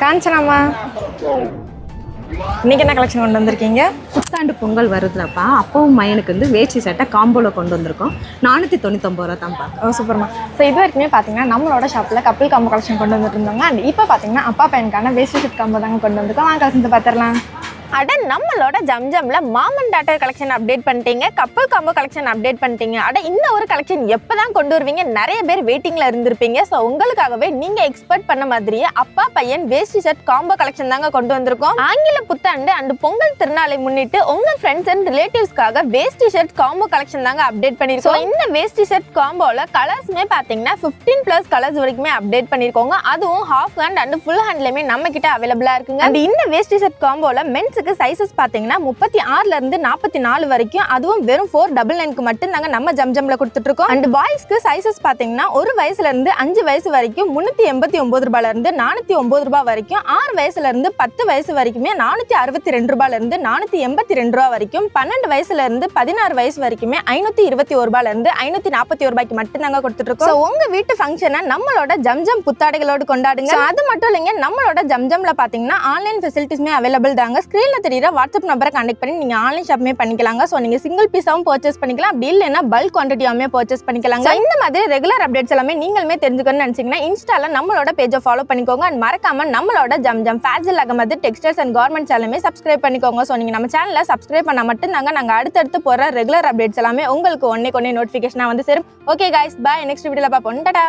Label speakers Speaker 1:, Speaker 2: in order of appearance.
Speaker 1: காஞ்சனாமா, இன்னைக்கு என்ன கலெக்ஷன் கொண்டு வந்திருக்கீங்க?
Speaker 2: புத்தாண்டு பொங்கல் வருதுலப்பா, அப்பவும் மையனுக்கு வந்து வேஷ்டி சட்டை காம்போவில் கொண்டு வந்திருக்கோம். 499 ரூபா தான்ப்பா.
Speaker 1: ஓ சூப்பர்மா. ஸோ இது வரைக்குமே பார்த்தீங்கன்னா நம்மளோட ஷாப்பில் கப்பிள் காம்போ கலெக்ஷன் கொண்டு வந்துட்டு இருந்தாங்க. அண்ட் இப்போ பார்த்தீங்கன்னா அப்பா பையனுக்கான வேஷ்டி செட் காம்போ தாங்க கொண்டு வந்திருக்கோம். வாங்க கலெக்ஷன்ஸை பார்த்துடலாம்.
Speaker 3: அட நம்மளோட ஜம்ஜம்ல mom and daughter collection update பண்ணிட்டீங்க, கப்பல் காம்போ கலெக்ஷன் அப்டேட் பண்ணிட்டீங்க. அட இந்த ஒரு கலெக்ஷன் எப்பதான் கொண்டு வருவீங்க? நிறைய பேர் வெயிட்டிங்ல இருந்திருப்பீங்க. ஸோ உங்களுக்காகவே நீங்க எக்ஸ்பெக்ட் பண்ண மாதிரியே அப்பா பையன் வேஷ்டி ஷர்ட் காம்போ கலெக்ஷன் தாங்க கொண்டு வந்திருக்கோம். ஆங்கில புத்தாண்டு அண்ட் பொங்கல் திருநாளை முன்னிட்டு உங்க ஃப்ரெண்ட்ஸ் அண்ட் ரிலேட்டிவ்ஸ்க்காக வேஷ்டி ஷர்ட் காம்போ கலெக்ஷன் தாங்க அப்டேட் பண்ணிருக்கோம். இந்த வேஷ்டி ஷர்ட் காம்போல கலர்ஸ்மே பாத்தீங்கன்னா 15+ கலர்ஸ் வரைக்குமே அப்டேட் பண்ணிருக்கோங்க. அதுவும் ஹாஃப் ஹேண்ட் அண்ட் ஃபுல் ஹேண்ட்லயுமே நம்ம கிட்ட அவைலபிளா இருக்குங்க. அண்ட் இந்த வேஷ்டி ஷர்ட் காம்போல மென்ஸ் சைஸஸ் பாத்தீங்கன்னா 36ல இருந்து 44 வரைக்கும், அதுவும் வெறும் 499க்கு மட்டும் நாங்க நம்ம ஜம்ஜம்ல கொடுத்துட்டு இருக்கோம். அண்ட் பாய்ஸ்க்கு சைஸஸ் பாத்தீங்கன்னா 1 வயசுல இருந்து 5 வயசு வரைக்கும் 389 ரூபாயில இருந்து 409 ரூபாய் வரைக்கும், 6 வயசுல இருந்து 10 வயசு வரைக்குமே 462 ரூபாயில இருந்து 482 ரூபாய் வரைக்கும், 12 வயசுல இருந்து 16 வயசு வரைக்குமே 521 ரூபாயில இருந்து 541 ரூபாய்க்கு மட்டும் நாங்க கொடுத்துட்டு இருக்கோம். So, உங்க வீட்டு ஃபங்க்ஷனை நம்மளோட ஜம்ஜம் புத்தாடைகளோடு கொண்டாடுங்க. அது மட்டும் இல்லைங்க, நம்மளோட ஜம்ஜம்ல பாத்தீங்கன்னா ஆன்லைன் ஃபெசிலிட்டிஸ்மே அவைலபிள் தாங்க. ஸ்கிரீன்ல தெரியுற வாட்ஸ்அப் நம்பரை கனெக்ட் பண்ணி நீங்க ஆன்லைன் ஷாப்மே பண்ணிக்கலாங்க. ஸோ நீங்க சிங்கிள் பீஸாவும் பர்ச்சேஸ் பண்ணிக்கலாம், அப்படி இல்லைன்னா பல்க் குவான்டிட்டியாவுமே பர்ச்சேஸ் பண்ணிக்கலாங்க. இந்த மாதிரி ரெகுலர் அப்டேட்ஸ் எல்லாமே நீங்களுமே தெரிஞ்சுக்கணும்னு நினைச்சீங்கன்னா இன்ஸ்டால நம்மளோட பேஜை ஃபாலோ பண்ணிக்கோங்க. அண்ட் மறக்காம நம்மளோட Zamzam Fazil Ahamed textiles and garment சேனலுமே சப்ஸ்கிரைப் பண்ணிக்கோங்க. ஸோ நீங்க நம்ம சேனலை சப்ஸ்கிரைப் பண்ணா மட்டும் தாங்க நாங்க அடுத்தடுத்து போற ரெகுலர் அப்டேட்ஸ் எல்லாமே உங்களுக்கு ஒன்னே நோட்டிஃபிகேஷனா வந்து சேரும். Okay guys, by. நெக்ஸ்ட் வீடியோல பார்ப்போம். டாடா.